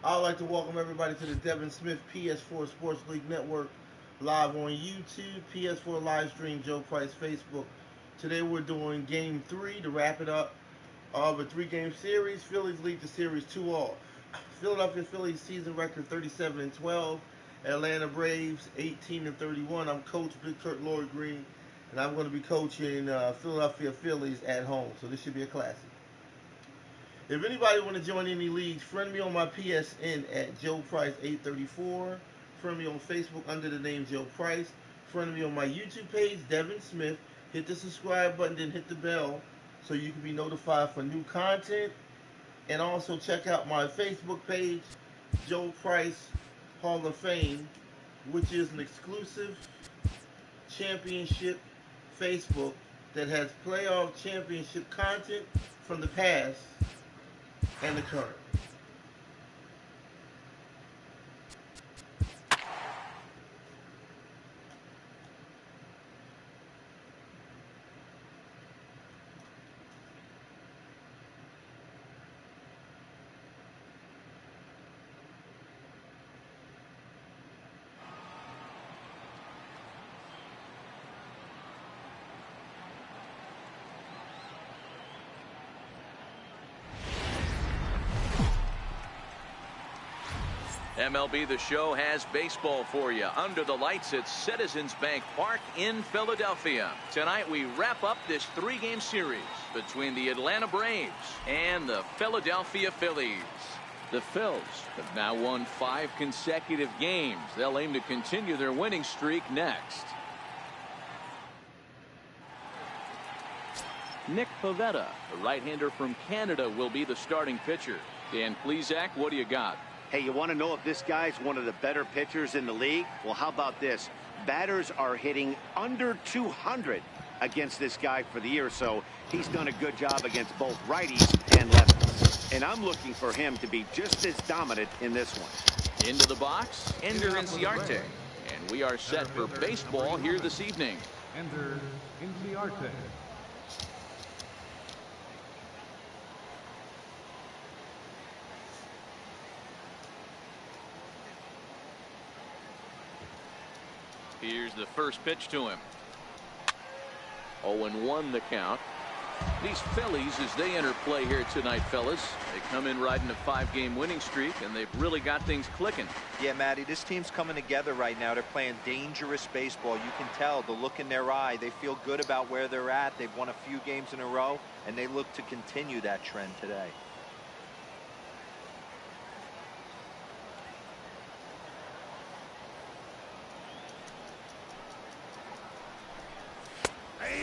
I'd like to welcome everybody to the Devin Smith PS4 Sports League Network, live on YouTube, PS4 live stream, Joe Price Facebook. Today we're doing Game 3 to wrap it up of a three-game series. Phillies lead the series 2-all. Philadelphia Phillies season record 37-12. Atlanta Braves 18-31. I'm Coach Big Kurt Lloyd Green, and I'm going to be coaching Philadelphia Phillies at home. So this should be a classic. If anybody want to join any leagues, friend me on my PSN at Joe Price 834. Friend me on Facebook under the name Joe Price. Friend me on my YouTube page, Devin Smith. Hit the subscribe button, then hit the bell so you can be notified for new content. And also check out my Facebook page, Joe Price Hall of Fame, which is an exclusive championship Facebook that has playoff championship content from the past and the current. MLB The Show has baseball for you under the lights at Citizens Bank Park in Philadelphia. Tonight we wrap up this three-game series between the Atlanta Braves and the Philadelphia Phillies. The Phils have now won 5 consecutive games. They'll aim to continue their winning streak next. Nick Pivetta, the right-hander from Canada, will be the starting pitcher. Dan Plesac, what do you got? Hey, you want to know if this guy's one of the better pitchers in the league? Well, how about this? Batters are hitting under 200 against this guy for the year, so he's done a good job against both righties and lefties. And I'm looking for him to be just as dominant in this one. Into the box, Ender Inciarte. And we are set for baseball here this evening. Ender Inciarte. Here's the first pitch to him. 0-1 the count. These Phillies, as they enter play here tonight, fellas, they come in riding a 5-game winning streak, and they've really got things clicking. Yeah, Matty, this team's coming together right now. They're playing dangerous baseball. You can tell the look in their eye. They feel good about where they're at. They've won a few games in a row, and they look to continue that trend today.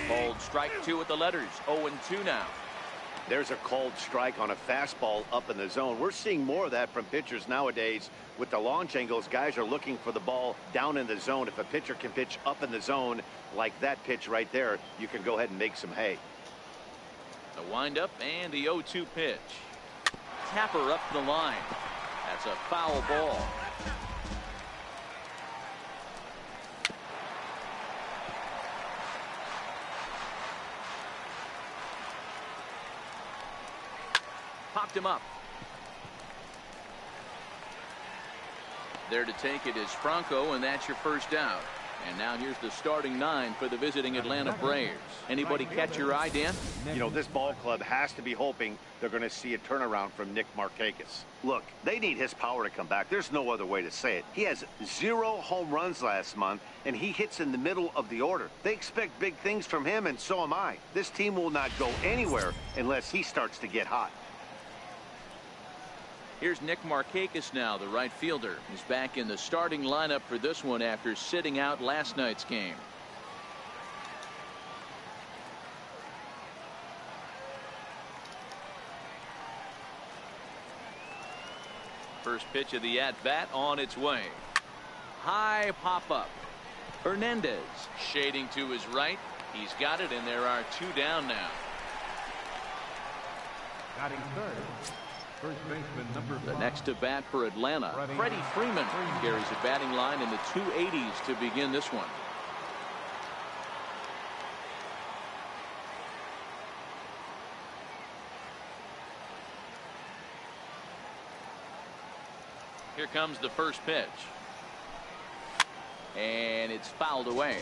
Called strike 2 with the letters. 0-2 now. There's a called strike on a fastball up in the zone. We're seeing more of that from pitchers nowadays. With the launch angles, guys are looking for the ball down in the zone. If a pitcher can pitch up in the zone like that pitch right there, you can go ahead and make some hay. The windup and the 0-2 pitch. Tapper up the line. That's a foul ball. Popped him up. There to take it is Franco, and that's your first out. And now here's the starting 9 for the visiting Atlanta Braves. Anybody catch your eye, Dan? You know, this ball club has to be hoping they're going to see a turnaround from Nick Markakis. Look, they need his power to come back. There's no other way to say it. He has 0 home runs last month, and he hits in the middle of the order. They expect big things from him, and so am I. This team will not go anywhere unless he starts to get hot. Here's Nick Markakis now, the right fielder. He's back in the starting lineup for this one after sitting out last night's game. First pitch of the at-bat on its way. High pop-up. Hernandez shading to his right. He's got it, and there are 2 down now. Batting third. First baseman number 5. The next to bat for Atlanta, Freddie Freeman carries a batting line in the 280s to begin this one. Here comes the first pitch. And it's fouled away.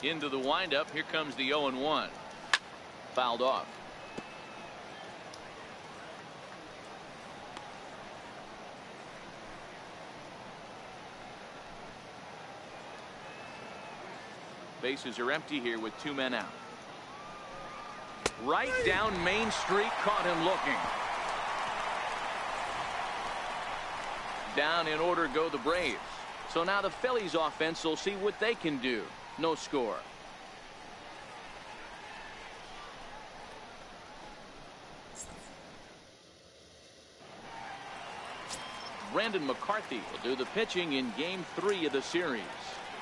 Into the windup. Here comes the 0-1. Fouled off. Bases are empty here with 2 men out. Right down Main Street, caught him looking. Down in order go the Braves. So now the Phillies offense will see what they can do. No score. Brandon McCarthy will do the pitching in Game 3 of the series.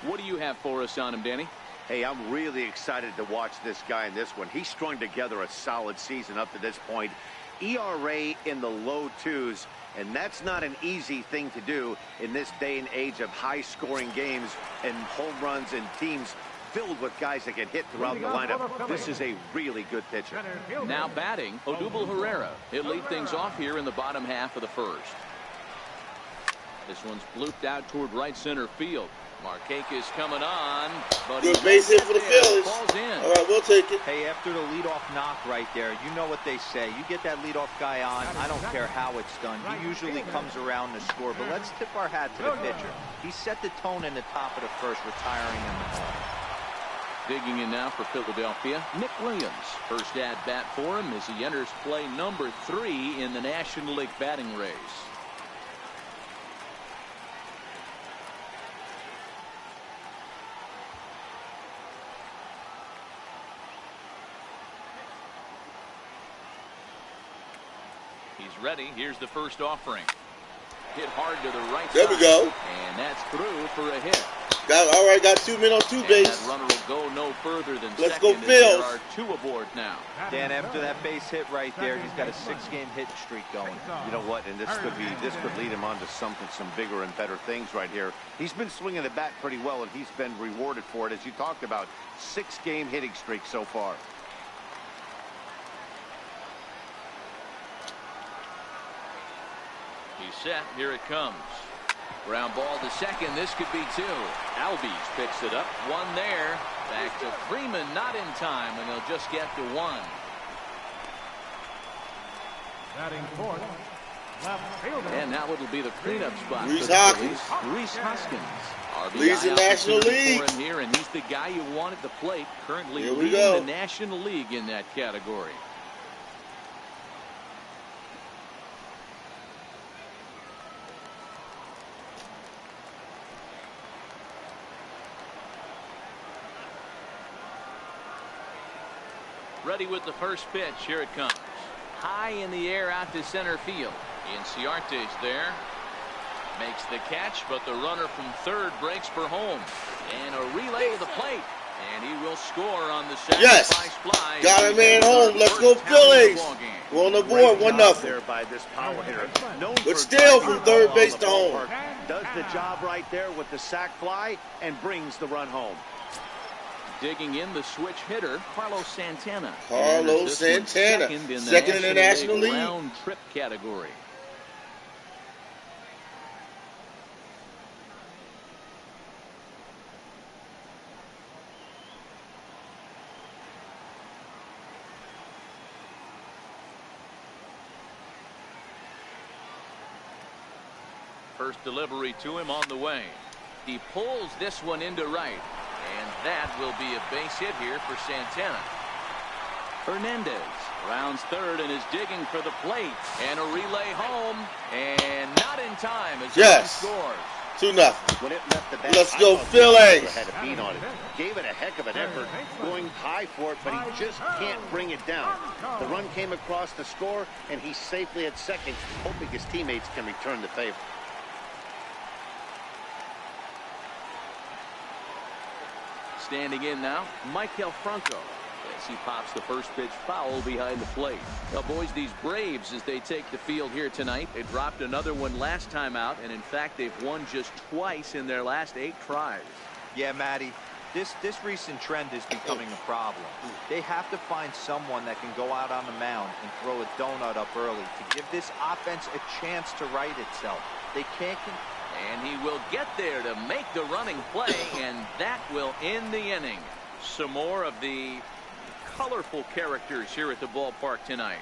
What do you have for us on him, Danny? Hey, I'm really excited to watch this guy in this one. He's strung together a solid season up to this point. ERA in the low 2s, and that's not an easy thing to do in this day and age of high-scoring games and home runs and teams filled with guys that can hit throughout the lineup. This is a really good pitcher. Now batting, Odubel Herrera. He'll lead things off here in the bottom half of the first. This one's blooped out toward right center field. Markakis coming on. But good base hit for the Phillies. Falls in. All right, we'll take it. Hey, after the leadoff knock right there, you know what they say. You get that leadoff guy on, I don't care how it's done. He usually comes around to score. But let's tip our hat to the pitcher. He set the tone in the top of the first, retiring him the ball. Digging in now for Philadelphia, Nick Williams. First at bat for him as he enters play number 3 in the National League batting race. He's ready. Here's the first offering. Hit hard to the right side. There we go. And that's through for a hit. All right, got 2 men on 2 base. That runner will go no further than Let's second. go, Phils. There are 2 aboard now. Dan, after that base hit right there, he's got a 6-game hit streak going. You know what? And this could lead him on to some bigger and better things right here. He's been swinging the bat pretty well, and he's been rewarded for it, as you talked about. 6-game hitting streak so far. He's set. Here it comes. Ground ball to second. This could be 2. Albies picks it up. 1 there. Back to Freeman. Not in time, and they'll just get to 1. Batting fourth, left fielder. And now it'll be the cleanup spot. Reese for the Hoskins. Phillies. Reese Hoskins. RBI Leads the National opportunity League. for him here, and he's the guy you want at the plate. Currently Here we leading go. the National League in that category. Ready with the first pitch. Here it comes. High in the air out to center field. Inciarte's there. Makes the catch, but the runner from third breaks for home. And a relay to the plate. And he will score on the sacrifice fly. Got a man home. Let's go, Phillies. We're on the board, 1-0. There by this power hitter. But still from third base to home. Does the job right there with the sac fly and brings the run home. Digging in the switch hitter, Carlos Santana. Carlos Santana, second in the National League. Round trip category. First delivery to him on the way. He pulls this one into right. And that will be a base hit here for Santana. Hernandez rounds third and is digging for the plate. And a relay home. And not in time as he scores. 2-0. When it left the bat, let's go, Phillies. Had a beat on it. Gave it a heck of an effort, going high for it, but he just can't bring it down. The run came across to score, and he's safely at second, hoping his teammates can return the favor. Standing in now, Maikel Franco. As hits. He pops the first pitch foul behind the plate. Now, boys, these Braves, as they take the field here tonight, they dropped another one last time out, and in fact, they've won just twice in their last 8 tries. Yeah, Matty, this recent trend is becoming a problem. They have to find someone that can go out on the mound and throw a donut up early to give this offense a chance to right itself. They can't. And he will get there to make the running play, and that will end the inning. Some more of the colorful characters here at the ballpark tonight.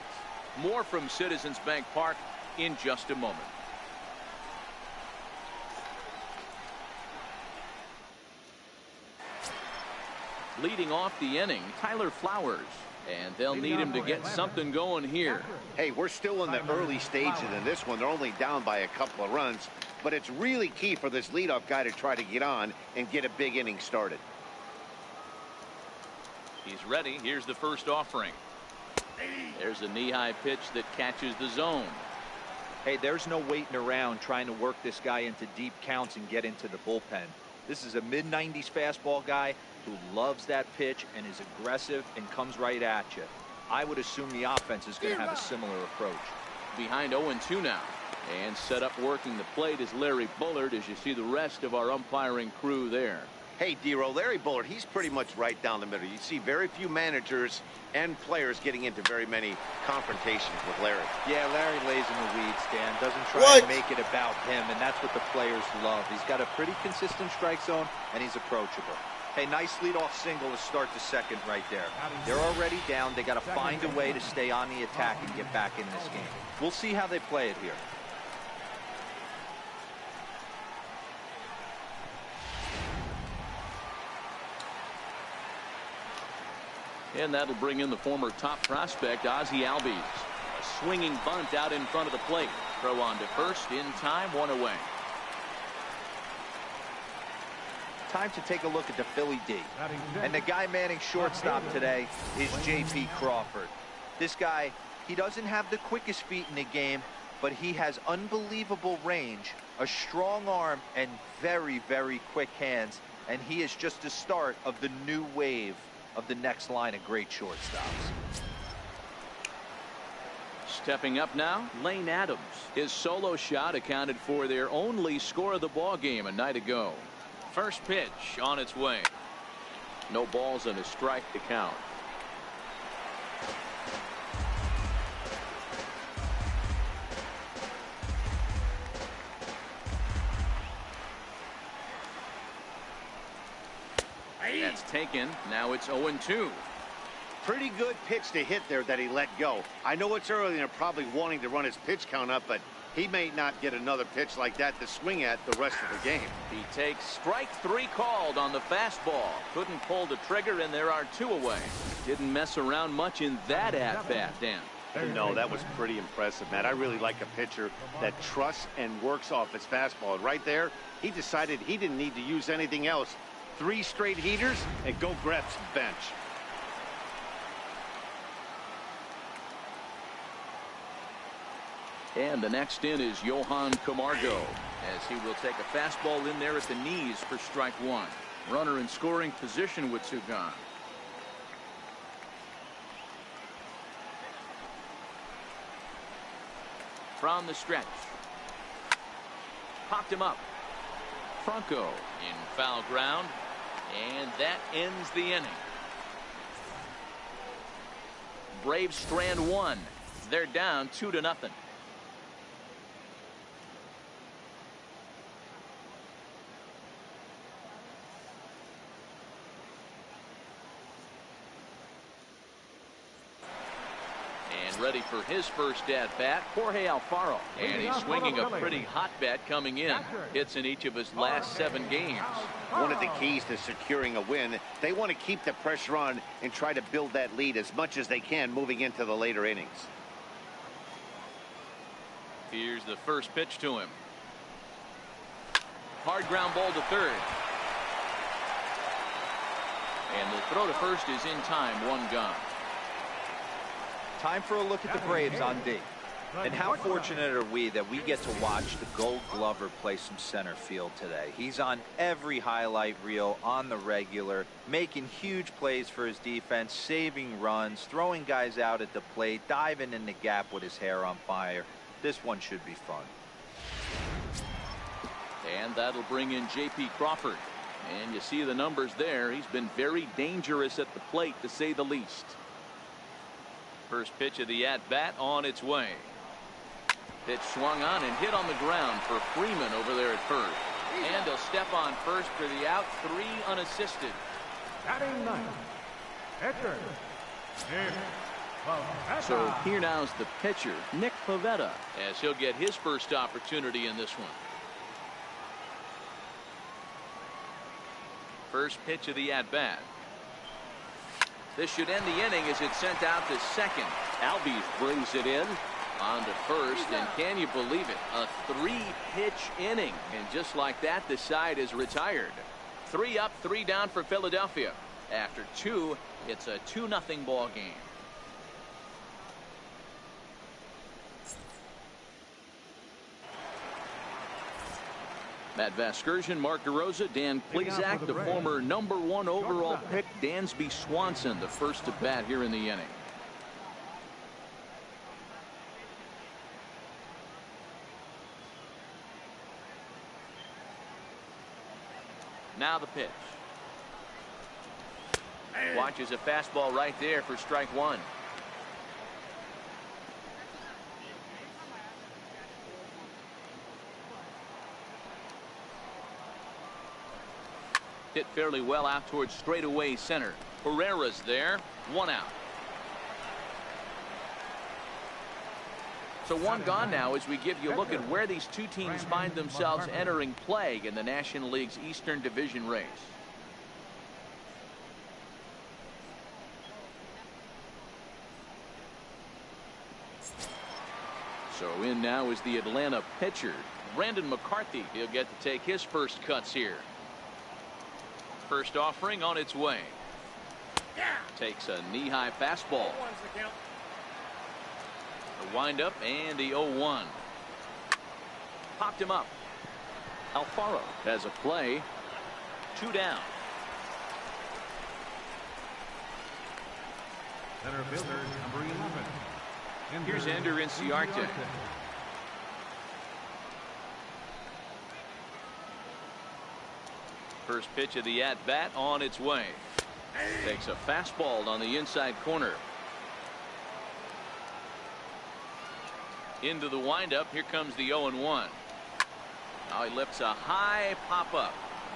More from Citizens Bank Park in just a moment. Leading off the inning, Tyler Flowers. And they'll need him to get something going here. Hey, we're still in the early stages in this one. They're only down by a couple of runs. But it's really key for this leadoff guy to try to get on and get a big inning started. He's ready. Here's the first offering. There's a knee-high pitch that catches the zone. Hey, there's no waiting around trying to work this guy into deep counts and get into the bullpen. This is a mid-90s fastball guy who loves that pitch and is aggressive and comes right at you. I would assume the offense is going to have a similar approach. Behind 0-2 now. And set up working the plate is Larry Bullard, as you see the rest of our umpiring crew there. Hey, D-Row, Larry Bullard, he's pretty much right down the middle. You see very few managers and players getting into very many confrontations with Larry. Yeah, Larry lays in the weeds, Dan. Doesn't try to make it about him, and that's what the players love. He's got a pretty consistent strike zone, and he's approachable. Hey, nice leadoff single to start the second right there. They're already down. They got to find a way to stay on the attack and get back in this game. We'll see how they play it here. And that'll bring in the former top prospect, Ozzie Albies. A swinging bunt out in front of the plate. Throw on to first in time, 1 away. Time to take a look at the Philly D. And the guy manning shortstop today is J.P. Crawford. This guy, he doesn't have the quickest feet in the game, but he has unbelievable range, a strong arm, and very, very quick hands. And he is just the start of the new wave of the next line of great shortstops. Stepping up now, Lane Adams. His solo shot accounted for their only score of the ball game a night ago. First pitch on its way. No balls and a strike to count. That's taken. Now it's 0-2. Pretty good pitch to hit there that he let go. I know it's early and they're probably wanting to run his pitch count up, but he may not get another pitch like that to swing at the rest of the game. He takes strike 3 called on the fastball. Couldn't pull the trigger, and there are 2 away. Didn't mess around much in that at-bat, Dan. No, that was pretty impressive, Matt. I really like a pitcher that trusts and works off his fastball. And right there, he decided he didn't need to use anything else. 3 straight heaters and go grab some bench. And the next in is Johan Camargo, as he will take a fastball in there at the knees for strike 1. Runner in scoring position with 2 gone. From the stretch. Popped him up. Franco in foul ground, and that ends the inning. Braves strand 1. They're down 2-0. Ready for his first at-bat, Jorge Alfaro. And he's swinging a pretty hot bat coming in. Hits in each of his last 7 games. One of the keys to securing a win, they want to keep the pressure on and try to build that lead as much as they can moving into the later innings. Here's the first pitch to him. Hard ground ball to third. And the throw to first is in time, 1 gone. Time for a look at the Braves on D. And how fortunate are we that we get to watch the Gold Glover play some center field today. He's on every highlight reel on the regular, making huge plays for his defense, saving runs, throwing guys out at the plate, diving in the gap with his hair on fire. This one should be fun. And that'll bring in J.P. Crawford. And you see the numbers there. He's been very dangerous at the plate, to say the least. First pitch of the at-bat on its way. Pitch swung on and hit on the ground for Freeman over there at first. And he'll step on first for the out, 3 unassisted. Batting ninth, pitcher, Nick Pivetta. So here now's the pitcher, Nick Pivetta, as he'll get his first opportunity in this one. First pitch of the at-bat. This should end the inning as it's sent out to second. Albies brings it in on to first, and can you believe it? A 3-pitch inning, and just like that, the side is retired. 3 up, 3 down for Philadelphia. After 2, it's a 2-0 ball game. Matt Vasgersian, Mark DeRosa, Dan Plesac, the former #1 overall pick, Dansby Swanson, the first to bat here in the inning. Now the pitch. Watches a fastball right there for strike 1. Hit fairly well out towards straightaway center. Herrera's there. 1 out. So 1 gone now as we give you a look at where these two teams find themselves entering play in the National League's Eastern Division race. So in now is the Atlanta pitcher, Brandon McCarthy. He'll get to take his first cuts here. First offering on its way. Takes a knee-high fastball. The windup and the 0-1. Popped him up. Alfaro has a play. 2 down. Center fielder, number 11. Here's Ender Inciarte. First pitch of the at-bat on its way. Takes a fastball on the inside corner. Into the windup. Here comes the 0-1. Now he lifts a high pop-up.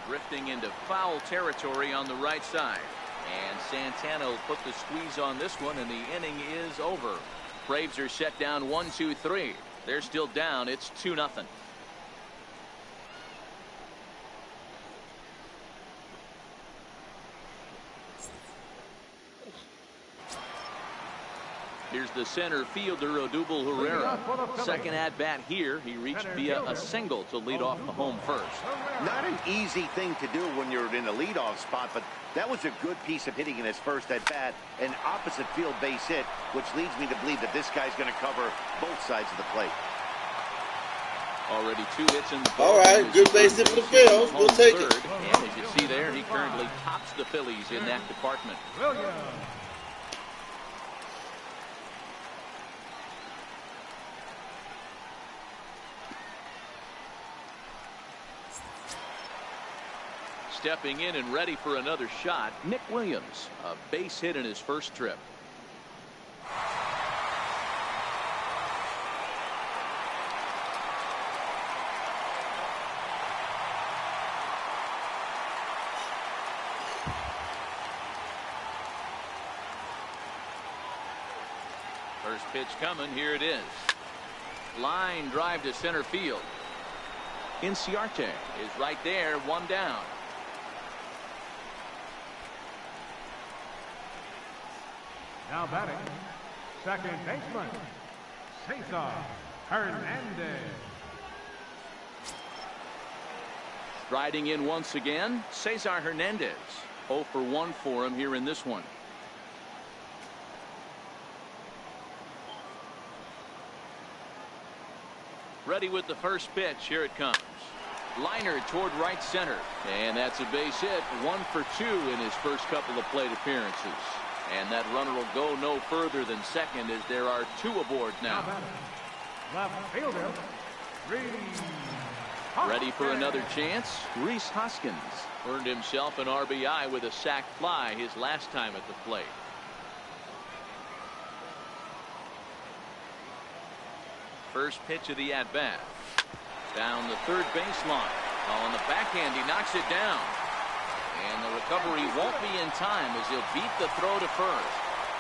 Drifting into foul territory on the right side. And Santana will put the squeeze on this one, and the inning is over. Braves are set down 1-2-3. They're still down. It's 2-0. Here's the center fielder, Odubel Herrera. Second at bat here. He reached via a single to lead off the home first. Not an easy thing to do when you're in the leadoff spot, but that was a good piece of hitting in his first at bat. An opposite field base hit, which leads me to believe that this guy's going to cover both sides of the plate. Already 2 hits in the ball. All right, good base hit for the Phillies. We'll take it. And as you see there, he currently tops the Phillies in that department. Stepping in and ready for another shot, Nick Williams, a base hit in his first trip. First pitch coming. Here it is. Line drive to center field. Inciarte is right there. 1 down. Now batting, second baseman, Cesar Hernandez. Striding in once again, Cesar Hernandez. 0 for 1 for him here in this one. Ready with the first pitch. Here it comes. Liner toward right center. And that's a base hit. 1 for 2 in his first couple of plate appearances. And that runner will go no further than second as there are 2 aboard now. Left fielder, Ready for another chance? Rhys Hoskins earned himself an RBI with a sac fly his last time at the plate. First pitch of the at-bat. Down the third baseline. On the backhand, he knocks it down. And the recovery won't be in time as he'll beat the throw to first.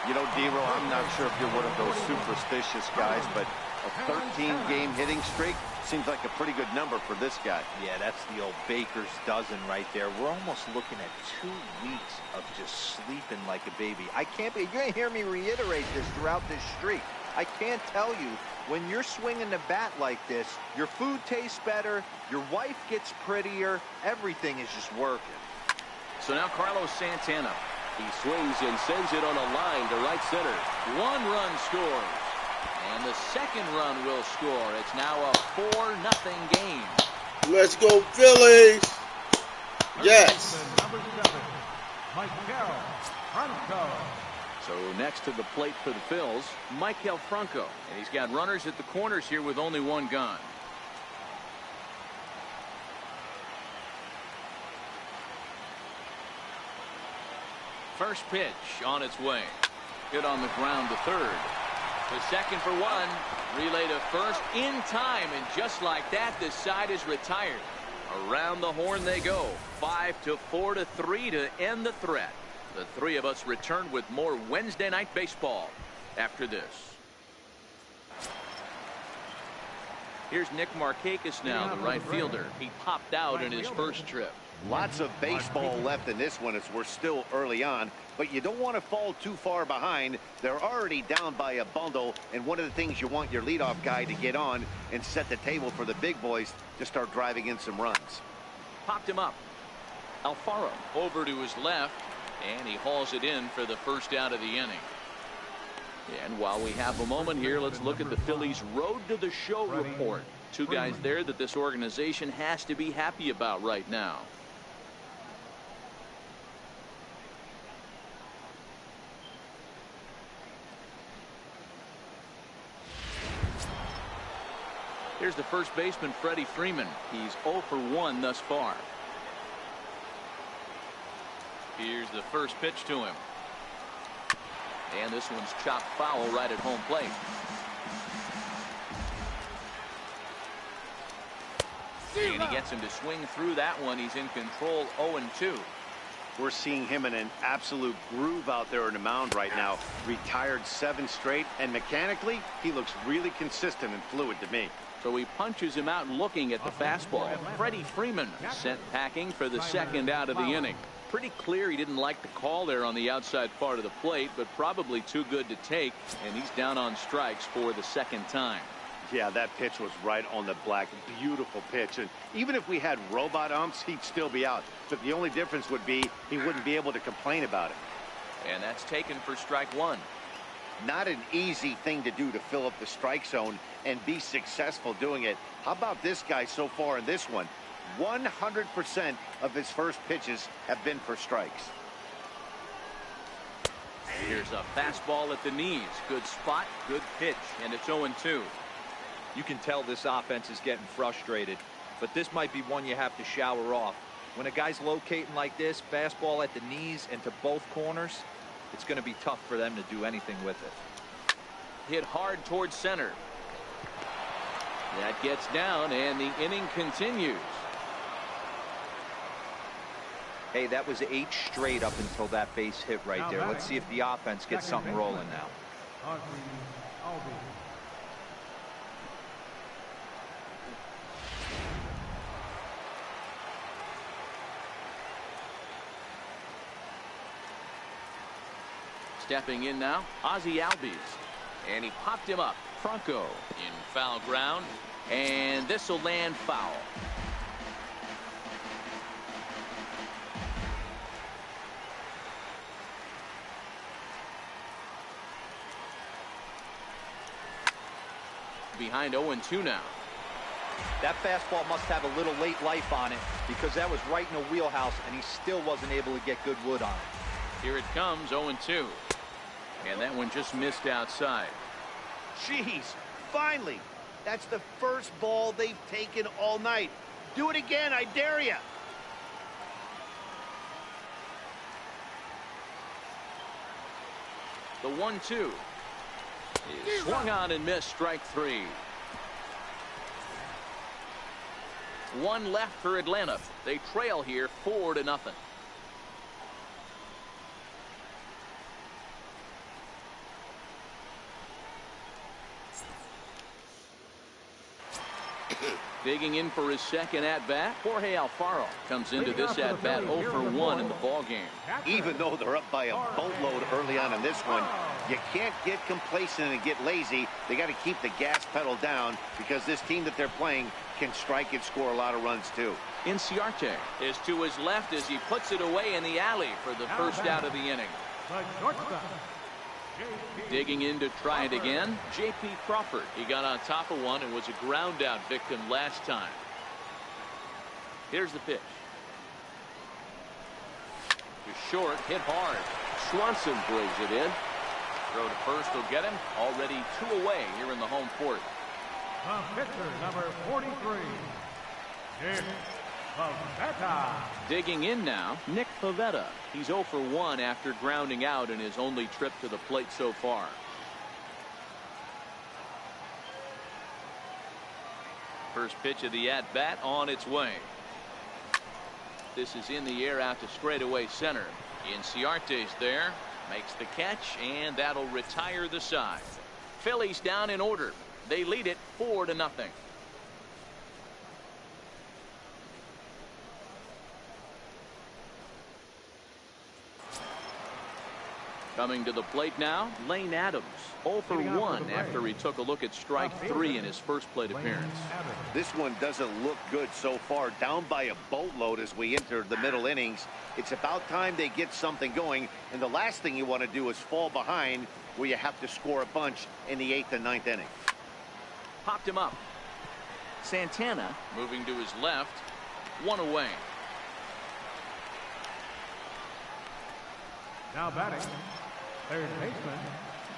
You know, D-Row, I'm not sure if you're one of those superstitious guys, but a 13-game hitting streak seems like a pretty good number for this guy. Yeah, that's the old baker's dozen right there. We're almost looking at 2 weeks of just sleeping like a baby. You're going to hear me reiterate this throughout this streak. I can't tell you, when you're swinging the bat like this, your food tastes better, your wife gets prettier, everything is just working. So now Carlos Santana. He swings and sends it on a line to right center. 1 run scores. And the second run will score. It's now a 4-0 game. Let's go, Phillies. Yes. number 7, Maikel Franco. So next to the plate for the Phils, Maikel Franco. And he's got runners at the corners here with only 1 gone. First pitch on its way. Hit on the ground to third. To second for 1. Relay to first in time. And just like that, the side is retired. Around the horn they go. 5-4-3 to end the threat. The 3 of us return with more Wednesday night baseball after this. Here's Nick Markakis now, the right fielder. He popped out in his first trip. Lots of baseball left in this one as we're still early on, but you don't want to fall too far behind. They're already down by a bundle, and one of the things you want your leadoff guy to get on and set the table for the big boys to start driving in some runs. Popped him up. Alfaro over to his left, and he hauls it in for the first out of the inning. And while we have a moment here, let's look at the Phillies' road to the show report. 2 guys there that this organization has to be happy about right now. Here's the first baseman, Freddie Freeman. He's 0 for 1 thus far. Here's the first pitch to him. And this one's chopped foul right at home plate. And he gets him to swing through that one. He's in control, 0-2. We're seeing him in an absolute groove out there on the mound right now. Retired 7 straight, and mechanically, he looks really consistent and fluid to me. So he punches him out looking at the fastball. Freddie Freeman sent packing for the second out of the inning. Pretty clear he didn't like the call there on the outside part of the plate, but probably too good to take, and he's down on strikes for the second time. Yeah, that pitch was right on the black. Beautiful pitch. And even if we had robot umps, he'd still be out. But the only difference would be he wouldn't be able to complain about it. And that's taken for strike 1. Not an easy thing to do to fill up the strike zone and be successful doing it. How about this guy so far in this one? 100% of his first pitches have been for strikes. Here's a fastball at the knees. Good spot, good pitch, and it's 0-2. You can tell this offense is getting frustrated, but this might be one you have to shower off. When a guy's locating like this, fastball at the knees and to both corners, it's going to be tough for them to do anything with it. Hit hard towards center. That gets down, and the inning continues. Hey, that was 8 straight up until that base hit right there. Let's see if the offense gets something rolling now. Stepping in now, Ozzie Albies. And he popped him up. Franco in foul ground. And this will land foul. Behind 0-2 now. That fastball must have a little late life on it because that was right in the wheelhouse, and he still wasn't able to get good wood on it. Here it comes, 0-2. And that one just missed outside. Jeez, finally. That's the first ball they've taken all night. Do it again, I dare ya. The 1-2 is swung on and missed, strike 3. One left for Atlanta. They trail here 4-0. Digging in for his second at-bat, Jorge Alfaro comes into this at-bat 0 for 1 in the ballgame. Even though they're up by a boatload early on in this one, you can't get complacent and get lazy. They got to keep the gas pedal down because this team that they're playing can strike and score a lot of runs too. Inciarte is to his left as he puts it away in the alley for the first out of the inning. Digging in to try it again, J.P. Crawford. He got on top of one and was a ground out victim last time. Here's the pitch. To short, hit hard. Swanson brings it in. Throw to first will get him. Already 2 away here in the home fourth. The pitcher, number 43, Nick Pivetta. Digging in now, Nick Pivetta. He's 0 for 1 after grounding out in his only trip to the plate so far. First pitch of the at-bat on its way. This is in the air out to straightaway center. Inciarte's there, makes the catch, and that'll retire the side. Phillies down in order. They lead it 4-0. Coming to the plate now, Lane Adams. 0 for 1 after he took a look at strike 3 in his first plate appearance. This one doesn't look good so far. Down by a boatload as we enter the middle innings. It's about time they get something going. And the last thing you want to do is fall behind where you have to score a bunch in the 8th and 9th inning. Popped him up. Santana moving to his left. 1 away. Now batting, third baseman.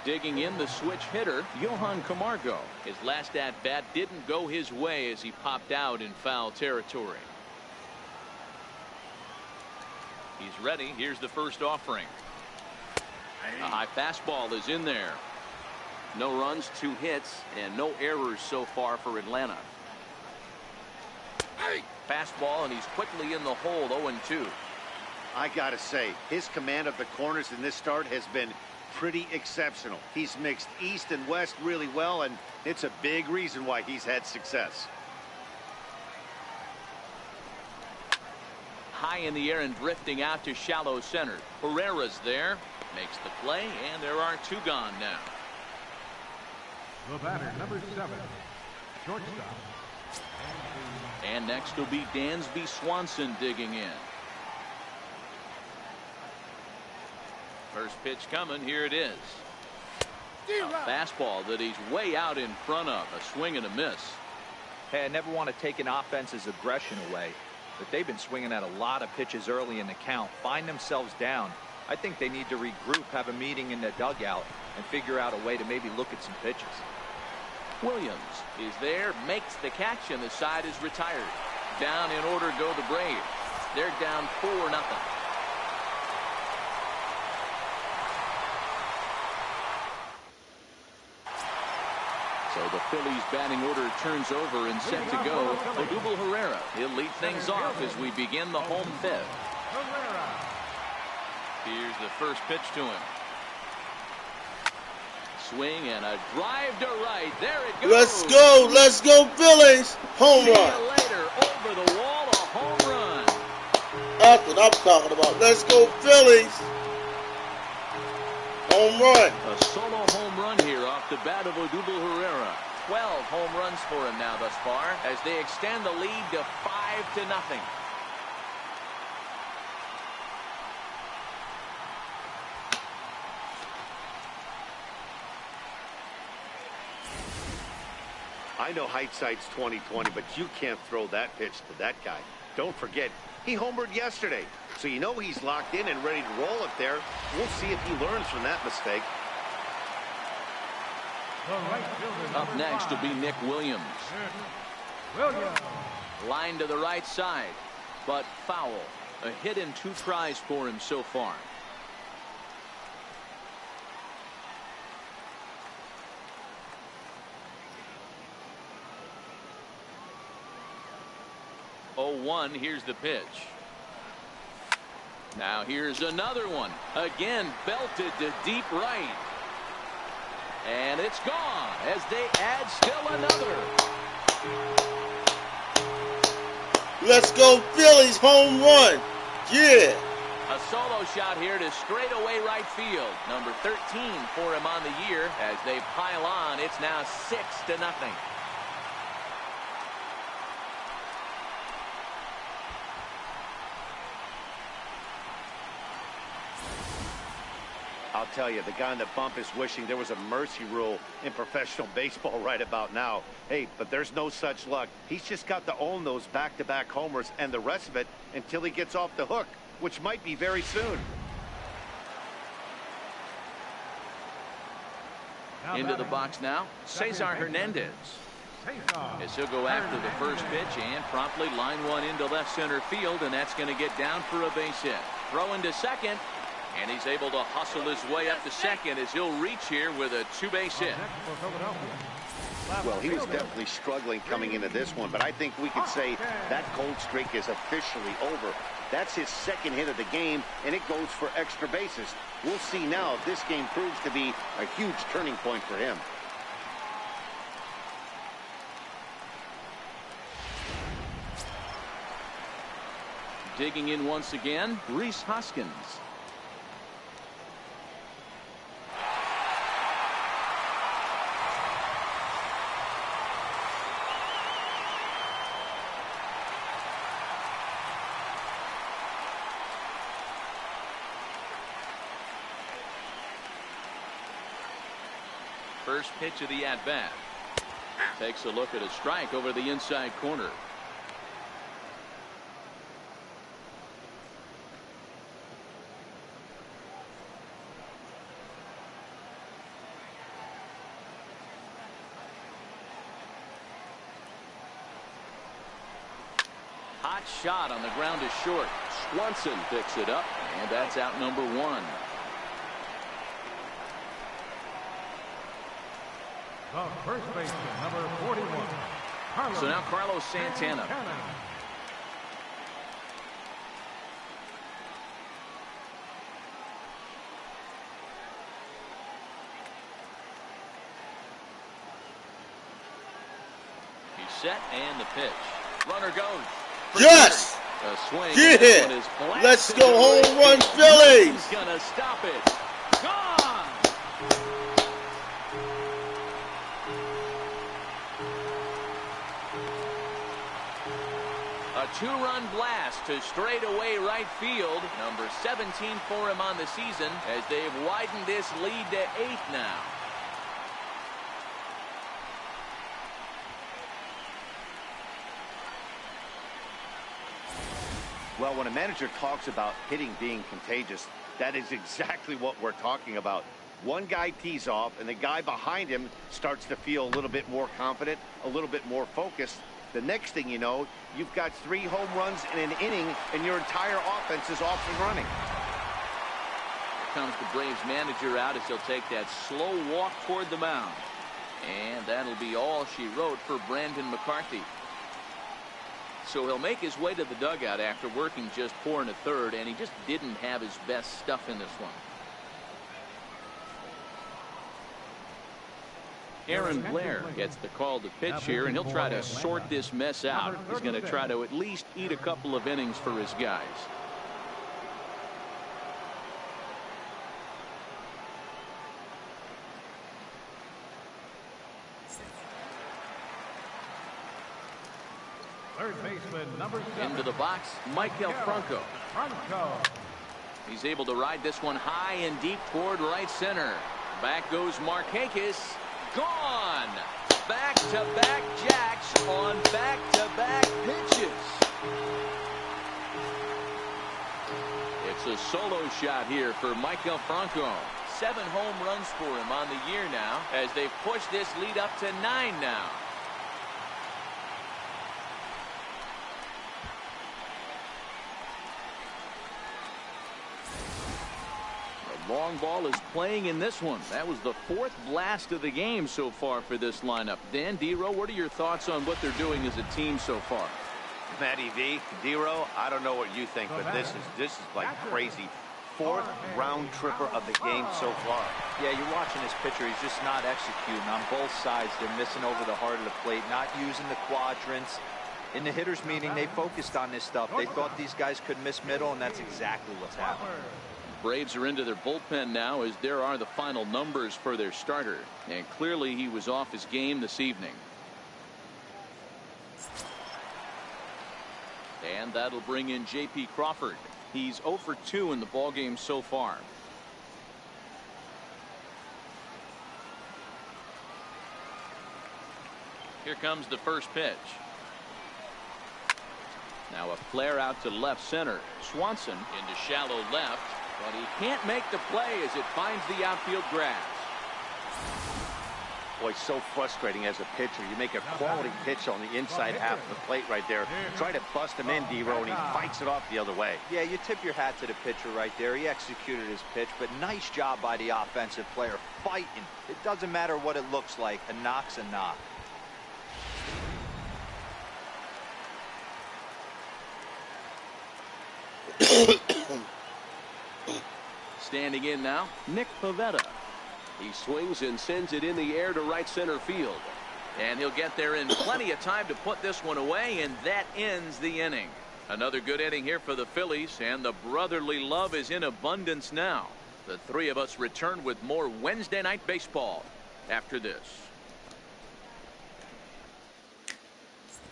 Digging in the switch hitter, Johan Camargo. His last at-bat didn't go his way as he popped out in foul territory. He's ready. Here's the first offering. A high fastball is in there. No runs, 2 hits, and no errors so far for Atlanta. Fastball, and he's quickly in the hole, 0-2. I gotta say, his command of the corners in this start has been pretty exceptional. He's mixed east and west really well, and it's a big reason why he's had success. High in the air and drifting out to shallow center. Herrera's there, makes the play, and there are 2 gone now. The batter, number 7, shortstop. And next will be Dansby Swanson digging in. First pitch coming. Here it is. A fastball that he's way out in front of. A swing and a miss. Hey, I never want to take an offense's aggression away, but they've been swinging at a lot of pitches early in the count. Find themselves down. I think they need to regroup, have a meeting in the dugout, and figure out a way to maybe look at some pitches. Williams is there, makes the catch, and the side is retired. Down in order go the Braves. They're down 4-0. So the Phillies batting order turns over and set to go. Odubel Herrera, he'll lead things off as we begin the home 5th. Here's the first pitch to him. Swing and a drive to right. There it goes. Let's go. Let's go, Phillies. Home run. See you later. Over the wall, a home run. That's what I'm talking about. Let's go, Phillies. Home run. A solo home run here off the bat of Odubel Herrera. 12 home runs for him now thus far as they extend the lead to 5-0. I know hindsight's 20/20, but you can't throw that pitch to that guy. Don't forget, he homered yesterday, so you know he's locked in and ready to roll it there. We'll see if he learns from that mistake. Up next will be Nick Williams. Line to the right side, but foul. A hit and 2 tries for him so far. Oh, 1. Here's the pitch. Now here's another one. Again, belted to deep right. And it's gone as they add still another. Let's go Phillies, home run. Yeah. A solo shot here to straightaway right field. Number 13 for him on the year. As they pile on, it's now 6-0. I'll tell you, the guy on the bump is wishing there was a mercy rule in professional baseball right about now. Hey, but there's no such luck. He's just got to own those back-to-back homers and the rest of it until he gets off the hook, which might be very soon. Into the box now, Cesar Hernandez. As he'll go after the first pitch and promptly line one into left center field, and that's going to get down for a base hit. Throw into second. And he's able to hustle his way up to second as he'll reach here with a 2-base hit. Well, he was definitely struggling coming into this one, but I think we could say that cold streak is officially over. That's his second hit of the game, and it goes for extra bases. We'll see now if this game proves to be a huge turning point for him. Digging in once again, Rhys Hoskins. First pitch of the at-bat. Takes a look at a strike over the inside corner. Hot shot on the ground is short. Swanson picks it up. And that's out number 1. The first baseman, number 41. So now Carlos Santana. He's set and the pitch. Runner goes. Yes. A swing. Yeah. Let's go home run Phillies. He's gonna stop it. Gone. A 2-run blast to straightaway right field. Number 17 for him on the season as they've widened this lead to 8 now. Well, when a manager talks about hitting being contagious, that is exactly what we're talking about. One guy tees off, and the guy behind him starts to feel a little bit more confident, a little bit more focused. The next thing you know, you've got 3 home runs in an inning, and your entire offense is off and running. Here comes the Braves manager out as he'll take that slow walk toward the mound. And that'll be all she wrote for Brandon McCarthy. So he'll make his way to the dugout after working just 4 1/3, and he just didn't have his best stuff in this one. Aaron Blair gets the call to pitch here, and he'll try to sort this mess out. He's going to try to at least eat a couple of innings for his guys. Third baseman, number 7. Into the box, Maikel Franco. He's able to ride this one high and deep toward right center. Back goes Markakis. Gone. back-to-back jacks on back-to-back pitches. It's a solo shot here for Michael Franco. 7 home runs for him on the year now, as they've pushed this lead up to 9 now. The long ball is playing in this one. That was the 4th blast of the game so far for this lineup. Dan, D-Row, what are your thoughts on what they're doing as a team so far? Matty V, D-Row, I don't know what you think, but this is like crazy. 4th round tripper of the game so far. Yeah, you're watching this pitcher. He's just not executing on both sides. They're missing over the heart of the plate, not using the quadrants. In the hitters meeting, they focused on this stuff. They thought these guys could miss middle, and that's exactly what's happening. Braves are into their bullpen now, as there are the final numbers for their starter. And clearly he was off his game this evening. And that'll bring in J.P. Crawford. He's 0 for 2 in the ballgame so far. Here comes the first pitch. Now a flare out to left center. Swanson into shallow left, but he can't make the play as it finds the outfield grass. Boy, so frustrating as a pitcher. You make a quality pitch on the inside half of the plate right there. Try to bust him in, D-Row, and he fights it off the other way. Yeah, you tip your hat to the pitcher right there. He executed his pitch, but nice job by the offensive player fighting. It doesn't matter what it looks like. A knock's a knock. Standing in now, Nick Pivetta. He swings and sends it in the air to right center field. And he'll get there in plenty of time to put this one away, and that ends the inning. Another good inning here for the Phillies, and the brotherly love is in abundance now. The three of us return with more Wednesday night baseball after this.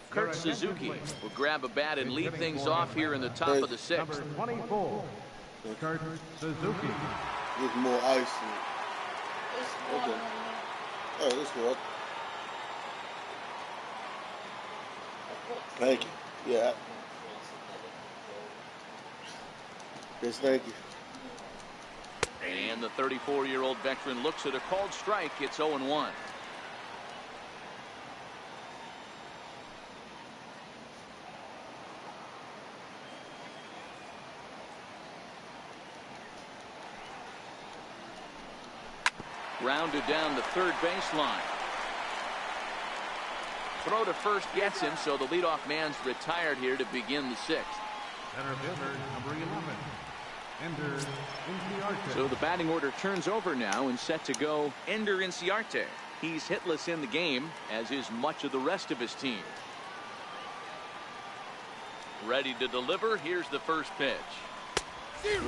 Kurt Suzuki will grab a bat and lead things off here in the top of the 6th. 24, Kurt Suzuki. With more ice in it. Okay. All right, let's go. Thank you. Yeah. Yes, thank you. And the 34-year-old veteran looks at a called strike. It's 0-1. Rounded down the third baseline. Throw to first gets him, so the leadoff man's retired here to begin the 6th. Center fielder, number 11, Ender Inciarte. So the batting order turns over now and set to go Ender Inciarte. He's hitless in the game, as is much of the rest of his team. Ready to deliver. Here's the first pitch.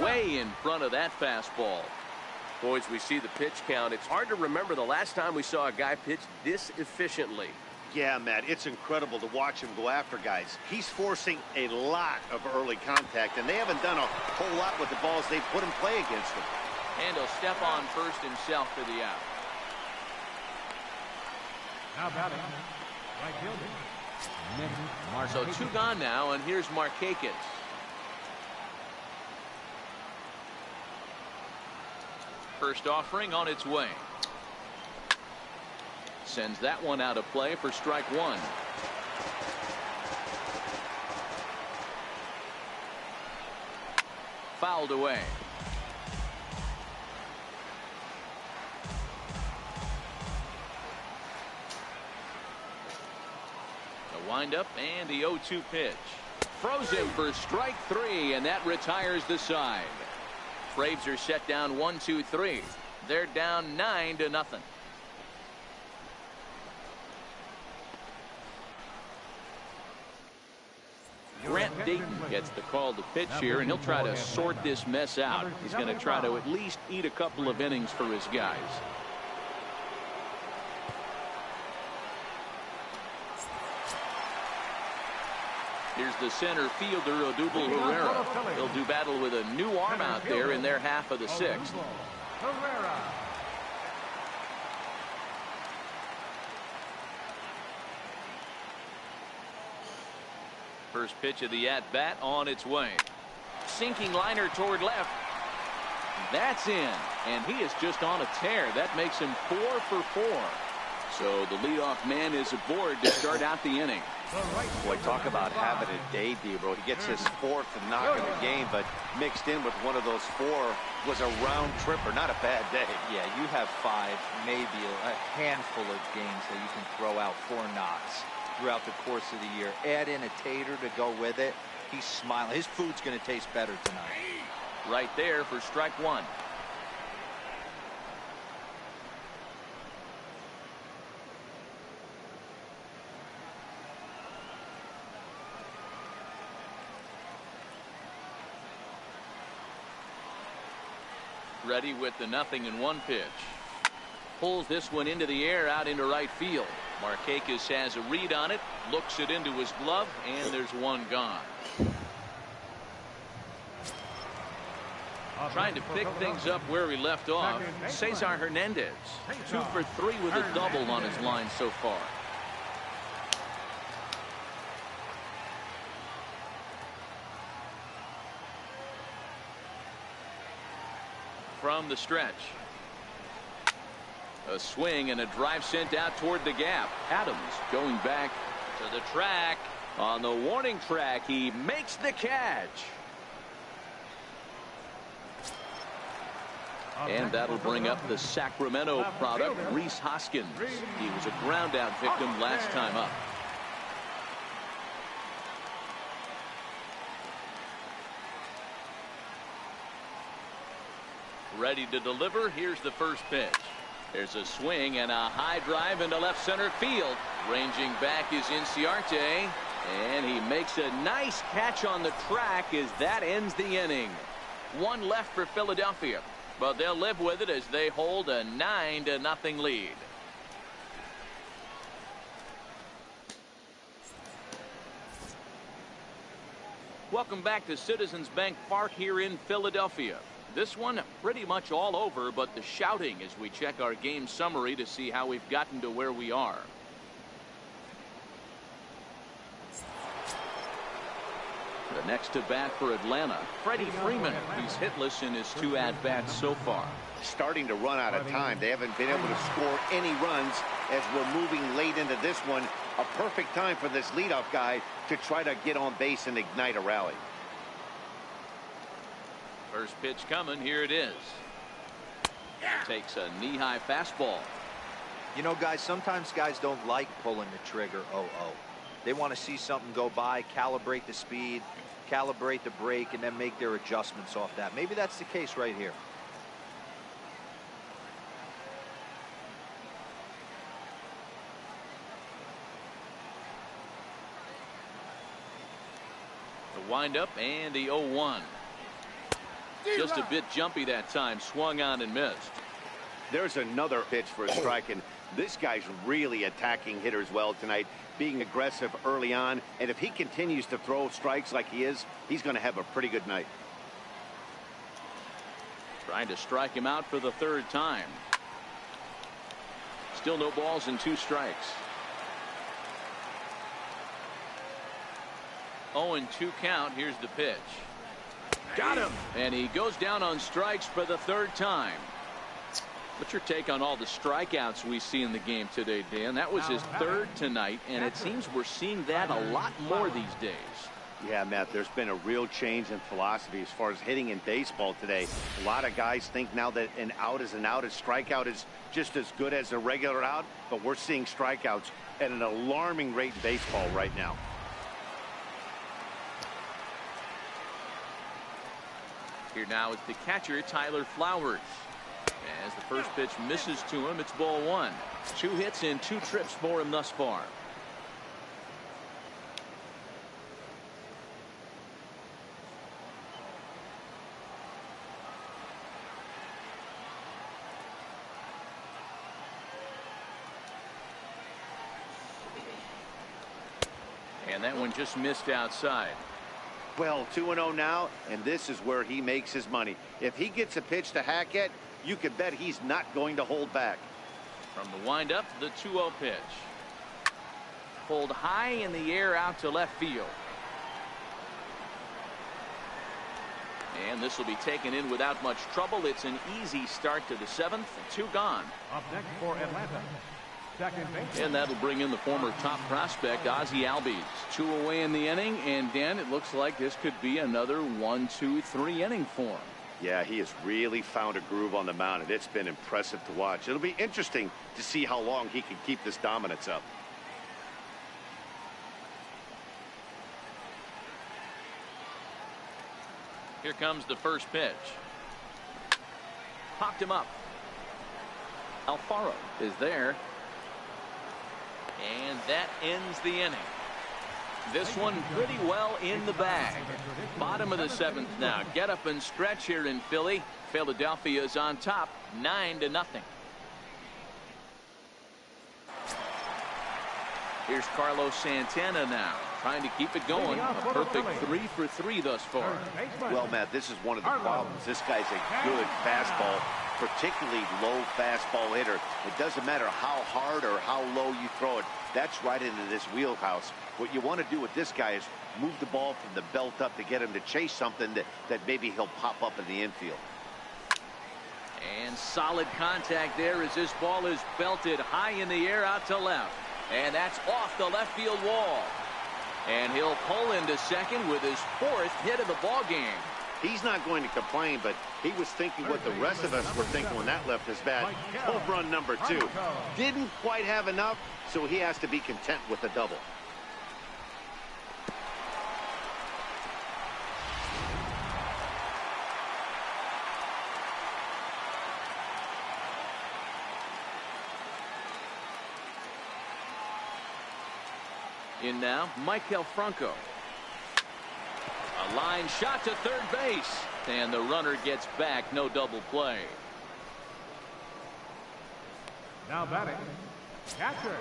Way in front of that fastball. Boys, we see the pitch count. It's hard to remember the last time we saw a guy pitch this efficiently. Yeah, Matt, it's incredible to watch him go after guys. He's forcing a lot of early contact, and they haven't done a whole lot with the balls they've put in play against him. And he'll step on first himself for the out. Now batting, right fielder, Nick Markakis. So 2 gone now, and here's Markakis. First offering on its way. Sends that one out of play for strike 1. Fouled away. The windup and the 0-2 pitch. Throws him for strike 3, and that retires the side. Braves are set down 1-2-3. They're down 9-0. Grant Dayton gets the call to pitch here, and he'll try to sort this mess out. He's going to try to at least eat a couple of innings for his guys. Here's the center fielder, Odubel Herrera. He'll do battle with a new arm out there in their half of the 6th. First pitch of the at-bat on its way. Sinking liner toward left. That's in, and he is just on a tear. That makes him 4 for 4. So the leadoff man is aboard to start out the inning. Boy, talk about having a day, Debro. He gets his 4th knock of the game, but mixed in with one of those 4 was a round tripper. Not a bad day. Yeah, you have 5, maybe a handful of games that you can throw out 4 knocks throughout the course of the year. Add in a tater to go with it. He's smiling. His food's going to taste better tonight. Right there for strike 1. Ready with the 0-1 pitch. Pulls this one into the air out into right field. Markakis has a read on it, looks it into his glove, and there's one gone. Trying to pick things up where he left off, Cesar Hernandez. 2 for 3 with a double on his line so far. From the stretch. A swing and a drive sent out toward the gap. Adams going back to the track. On the warning track, he makes the catch. And that'll bring up the Sacramento product, Rhys Hoskins. He was a ground out victim last time up. Ready to deliver. Here's the first pitch. There's a swing and a high drive into left center field. Ranging back is Inciarte, and he makes a nice catch on the track as that ends the inning. 1 left for Philadelphia, but they'll live with it as they hold a 9-0 lead. Welcome back to Citizens Bank Park here in Philadelphia. This one pretty much all over, but the shouting as we check our game summary to see how we've gotten to where we are. The next to bat for Atlanta, Freddie Freeman. He's hitless in his 2 at-bats so far. Starting to run out of time. They haven't been able to score any runs as we're moving late into this one. A perfect time for this leadoff guy to try to get on base and ignite a rally. First pitch coming. Here it is. Takes a knee-high fastball. You know, guys, sometimes guys don't like pulling the trigger 0-0. They want to see something go by, calibrate the speed, calibrate the break, and then make their adjustments off that. Maybe that's the case right here. The windup and the 0-1. Just a bit jumpy that time. Swung on and missed. There's another pitch for a strike, and this guy's really attacking hitters well tonight, being aggressive early on, and if he continues to throw strikes like he is, he's going to have a pretty good night. Trying to strike him out for the 3rd time. Still no balls and 2 strikes. 0-2 count. Here's the pitch. Got him. And he goes down on strikes for the 3rd time. What's your take on all the strikeouts we see in the game today, Dan? That was his 3rd tonight, and it seems we're seeing that a lot more these days. Yeah, Matt, there's been a real change in philosophy as far as hitting in baseball today. A lot of guys think now that an out is an out, a strikeout is just as good as a regular out, but we're seeing strikeouts at an alarming rate in baseball right now. Here now is the catcher, Tyler Flowers. As the first pitch misses to him, it's ball 1. 2 hits and 2 trips for him thus far. And that one just missed outside. Well, 2-0 now, and this is where he makes his money. If he gets a pitch to Hackett, you can bet he's not going to hold back. From the windup, the 2-0 pitch. Pulled high in the air out to left field. And this will be taken in without much trouble. It's an easy start to the 7th. 2 gone. Up next for Atlanta, second base. And that'll bring in the former top prospect, Ozzie Albies. 2 away in the inning. And, Dan, it looks like this could be another 1, 2, 3 inning for him. Yeah, he has really found a groove on the mound, and it's been impressive to watch. It'll be interesting to see how long he can keep this dominance up. Here comes the first pitch. Popped him up. Alfaro is there. And that ends the inning. This one pretty well in the bag. Bottom of the 7th now. Get up and stretch here in Philly. Philadelphia is on top, 9-0. Here's Carlos Santana now, trying to keep it going. A perfect 3 for 3 thus far. Well, Matt, this is one of the problems. This guy's a good fastball, particularly low fastball hitter. It doesn't matter how hard or how low you throw it. That's right into this wheelhouse. What you want to do with this guy is move the ball from the belt up to get him to chase something that maybe he'll pop up in the infield. And solid contact there as this ball is belted high in the air out to left. And that's off the left field wall. And he'll pull into second with his 4th hit of the ball game. He's not going to complain, but he was thinking what the rest of us were thinking when that left his bat. Home run number 2. Didn't quite have enough, so he has to be content with the double. In now, Michael Franco. A line shot to third base. And the runner gets back. No double play. Now batting, catcher.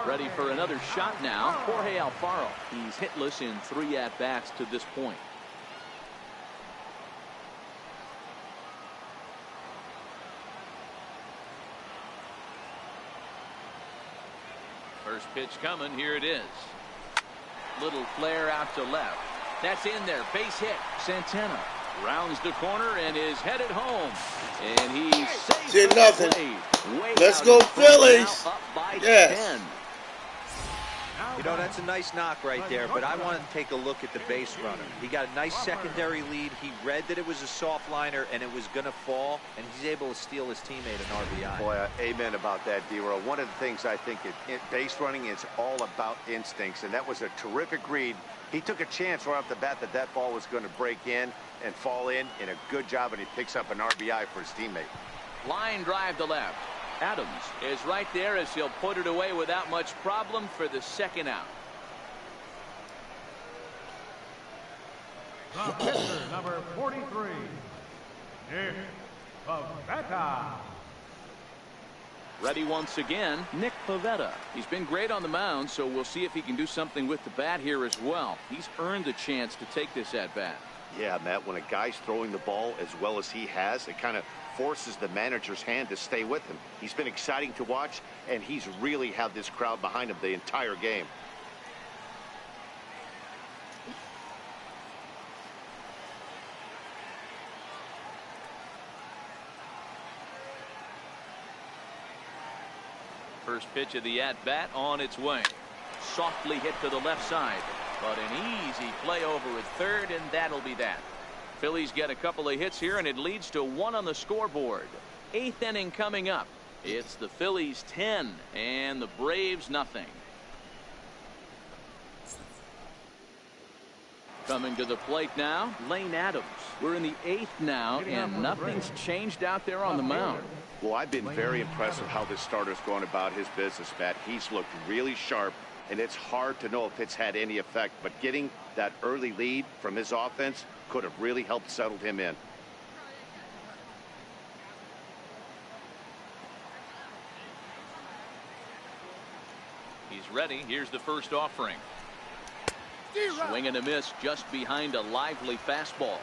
Ready for another shot now. Jorge Alfaro. He's hitless in 3 at-bats to this point. First pitch coming. Here it is. Little flare out to left. That's in there. Base hit. Santana rounds the corner and is headed home. And he's safe. 10-0. Let's go Phillies. Up by Yes. 10. You know, that's a nice knock right there, but I want to take a look at the base runner. He got a nice secondary lead. He read that it was a soft liner and it was going to fall, and he's able to steal his teammate an RBI. Boy, amen about that, D-Row. One of the things I think base running is all about instincts, and that was a terrific read. He took a chance right off the bat that ball was going to break in and fall in a good job, and he picks up an RBI for his teammate. Line drive to left. Adams is right there as he'll put it away without much problem for the 2nd out. The pitcher, number 43, Nick Pivetta. Ready once again, Nick Pivetta. He's been great on the mound, so we'll see if he can do something with the bat here as well. He's earned a chance to take this at bat. Yeah, Matt, when a guy's throwing the ball as well as he has, it kind of forces the manager's hand to stay with him. He's been exciting to watch, and he's really had this crowd behind him the entire game. First pitch of the at-bat on its way. Softly hit to the left side, but an easy play over at third, and that'll be that. Phillies get a couple of hits here, and it leads to 1 on the scoreboard. 8th inning coming up. It's the Phillies 10 and the Braves nothing. Coming to the plate now, Lane Adams. We're in the 8th now, and nothing's changed out there on the mound. Well, I've been very impressed with how this starter's going about his business, Matt. He's looked really sharp, and it's hard to know if it's had any effect, but getting that early lead from his offense could have really helped settle him in. He's ready. Here's the first offering. Swing and a miss just behind a lively fastball.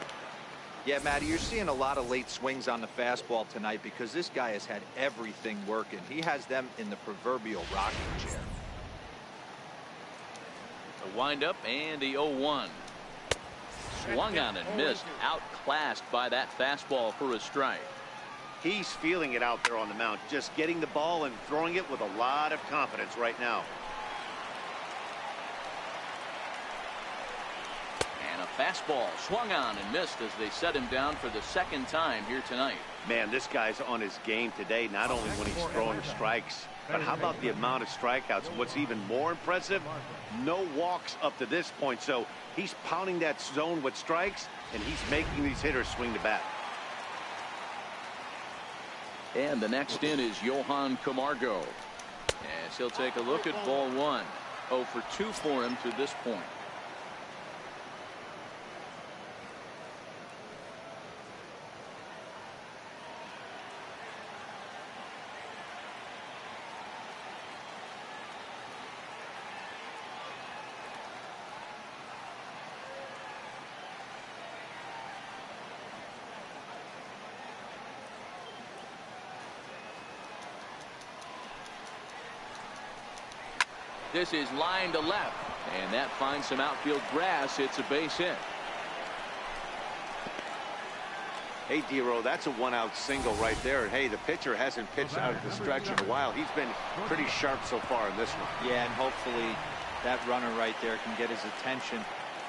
Yeah, Matty, you're seeing a lot of late swings on the fastball tonight because this guy has had everything working. He has them in the proverbial rocking chair. The windup and the 0-1. Swung on and missed. Outclassed by that fastball for a strike. He's feeling it out there on the mound, just getting the ball and throwing it with a lot of confidence right now. And a fastball swung on and missed as they set him down for the second time here tonight. Man, this guy's on his game today, not only when he's throwing strikes, but how about the amount of strikeouts? What's even more impressive, no walks up to this point. So he's pounding that zone with strikes, and he's making these hitters swing the bat. And the next in is Johan Camargo. As he'll take a look at ball one. 0 for 2 for him to this point. This is line to left, and that finds some outfield grass. It's a base hit. Hey, D-Row, that's a one-out single right there. And hey, the pitcher hasn't pitched out of the stretch in a while. He's been pretty sharp so far in this one. Yeah, and hopefully that runner right there can get his attention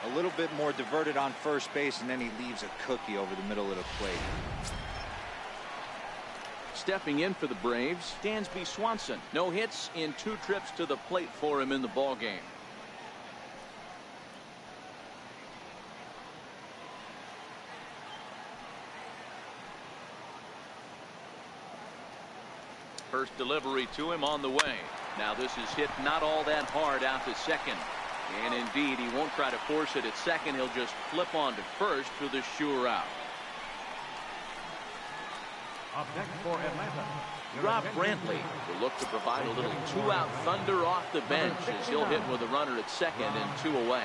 a little bit more diverted on first base, and then he leaves a cookie over the middle of the plate. Stepping in for the Braves, Dansby Swanson. No hits in 2 trips to the plate for him in the ballgame. First delivery to him on the way. Now this is hit not all that hard out to second. And indeed, he won't try to force it at second. He'll just flip on to first for the sure out. Up next for Atlanta, Rob Brantley will look to provide a little 2-out thunder off the bench as he'll hit with a runner at second and 2 away.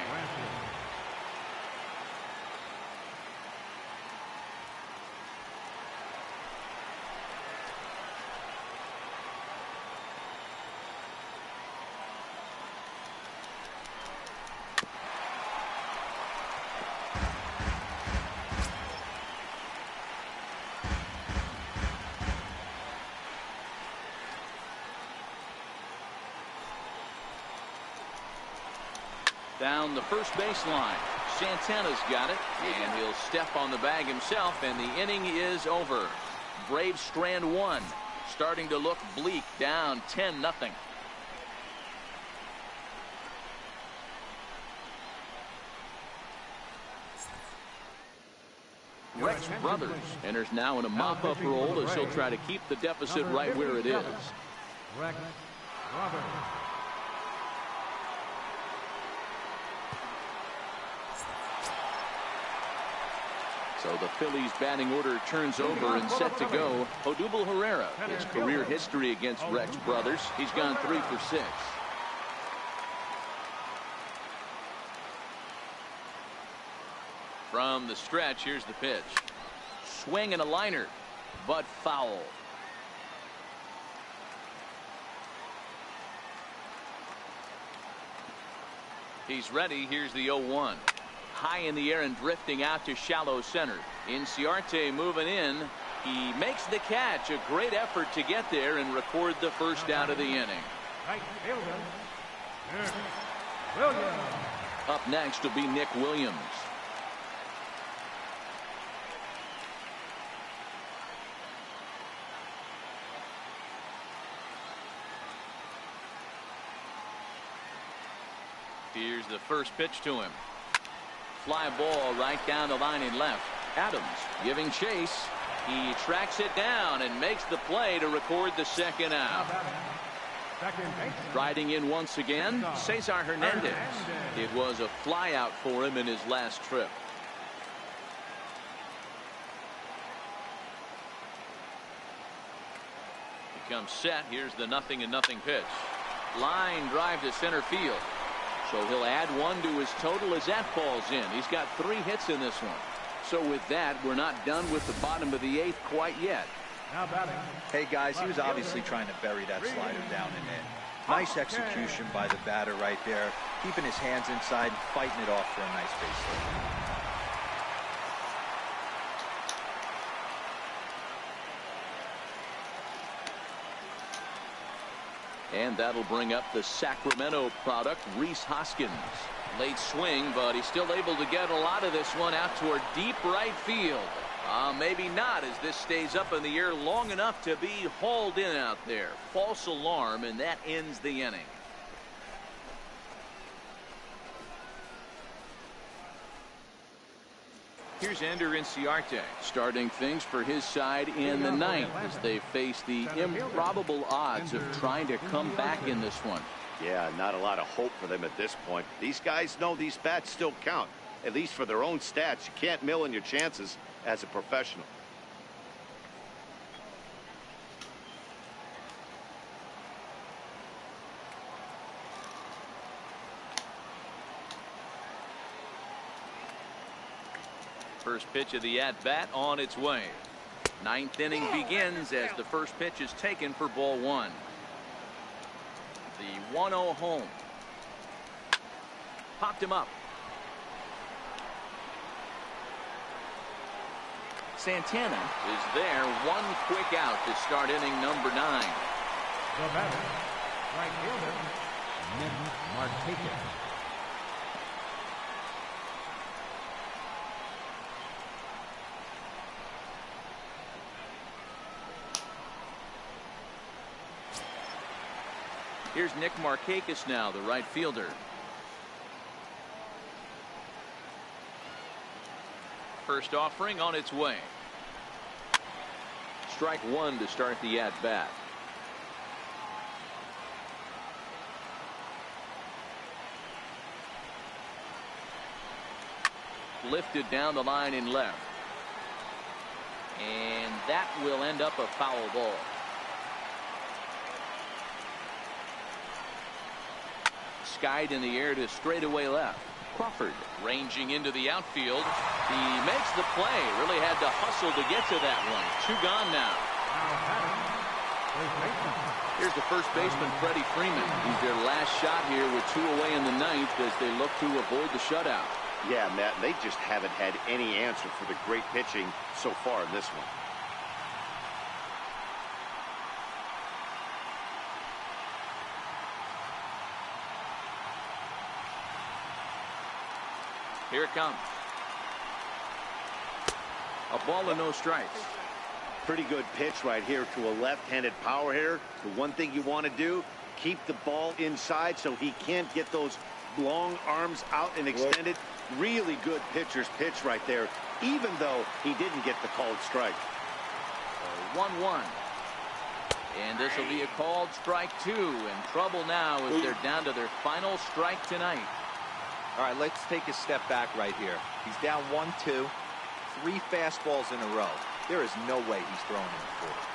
Down the first baseline. Santana's got it, and he'll step on the bag himself, and the inning is over. Braves strand 1, starting to look bleak, down 10-0. Rex Brothers enters now in a mop-up role as he'll try to keep the deficit right where it is. Rex Brothers. So the Phillies batting order turns over and set to go. Odubel Herrera, his career history against Rex Brothers. He's gone 3 for 6. From the stretch, here's the pitch. Swing and a liner, but foul. He's ready. Here's the 0-1. High in the air and drifting out to shallow center. Inciarte moving in. He makes the catch. A great effort to get there and record the first out of the inning. Right fielder, Nick Williams. Up next will be Nick Williams. Here's the first pitch to him. Fly ball right down the line in left. Adams giving chase. He tracks it down and makes the play to record the second out. Riding in once again, Cesar Hernandez. It was a fly out for him in his last trip. He comes set. Here's the 0-0 pitch. Line drive to center field. So he'll add 1 to his total as that falls in. He's got 3 hits in this one. So with that, we're not done with the bottom of the 8th quite yet. Hey guys, he was obviously trying to bury that slider down and in. Nice execution by the batter right there, keeping his hands inside and fighting it off for a nice base hit. And that'll bring up the Sacramento product, Rhys Hoskins. Late swing, but he's still able to get a lot of this one out toward deep right field. Maybe not, as this stays up in the air long enough to be hauled in out there. False alarm, and that ends the inning. Here's Ender Inciarte starting things for his side in the ninth as they face the improbable odds of trying to come back in this one. Yeah, not a lot of hope for them at this point. These guys know these bats still count, at least for their own stats. You can't mill in your chances as a professional. First pitch of the at-bat on its way. Ninth inning begins as the first pitch is taken for ball one. The 1-0 home. Popped him up. Santana is there. One quick out to start inning number 9. The batter, right fielder, Nick Markakis. Here's Nick Markakis now, the right fielder. First offering on its way. Strike one to start the at-bat. Lifted down the line in left. And that will end up a foul ball. Skied in the air to straightaway left. Crawford ranging into the outfield. He makes the play. Really had to hustle to get to that one. 2 gone now. Here's the first baseman, Freddie Freeman. He's their last shot here with 2 away in the ninth as they look to avoid the shutout. Yeah, Matt, they just haven't had any answer for the great pitching so far in this one. Here it comes. A ball and no strikes. Pretty good pitch right here to a left-handed power hitter. The one thing you want to do, keep the ball inside so he can't get those long arms out and extended. Really good pitcher's pitch right there, even though he didn't get the called strike. 1-1. And this will be a called strike 2. In trouble now as they're down to their final strike tonight. All right, let's take a step back right here. He's down 1-2, 3 fastballs in a row. There is no way he's throwing in the 4th.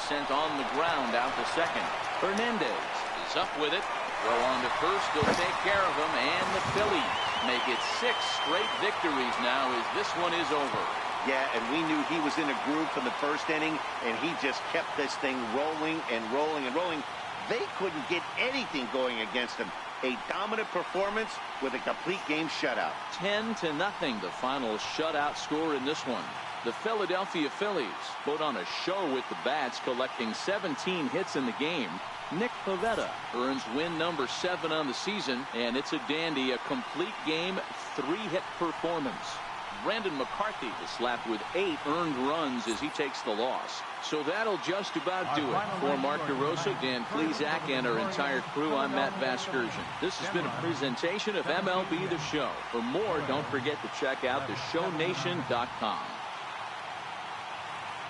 Sent on the ground out to second. Hernandez is up with it. Throw on to first. He'll take care of him. And the Phillies make it 6 straight victories now as this one is over. Yeah, and we knew he was in a groove from the first inning, and he just kept this thing rolling and rolling and rolling. They couldn't get anything going against him. A dominant performance with a complete game shutout. 10-0 the final shutout score in this one. The Philadelphia Phillies put on a show with the bats, collecting 17 hits in the game. Nick Pivetta earns win number 7 on the season, and it's a dandy, a complete game, 3-hit performance. Brandon McCarthy is slapped with 8 earned runs as he takes the loss. So that'll just about do it. For Mark DeRosa, Dan Plesac, and our entire crew, I'm Matt Vasgersian. This has been a presentation of MLB The Show. For more, don't forget to check out theshownation.com.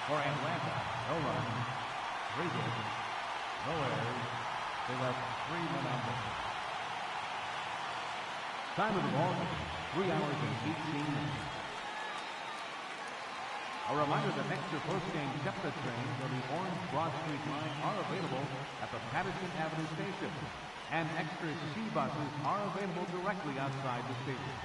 For Atlanta, no run, 3 hits, no errors. They left 3 men on base. Time of the ball, 3 hours and 18 minutes. A reminder that extra post-game SEPTA trains on the Orange Broad Street line are available at the Patterson Avenue station, and extra C buses are available directly outside the station.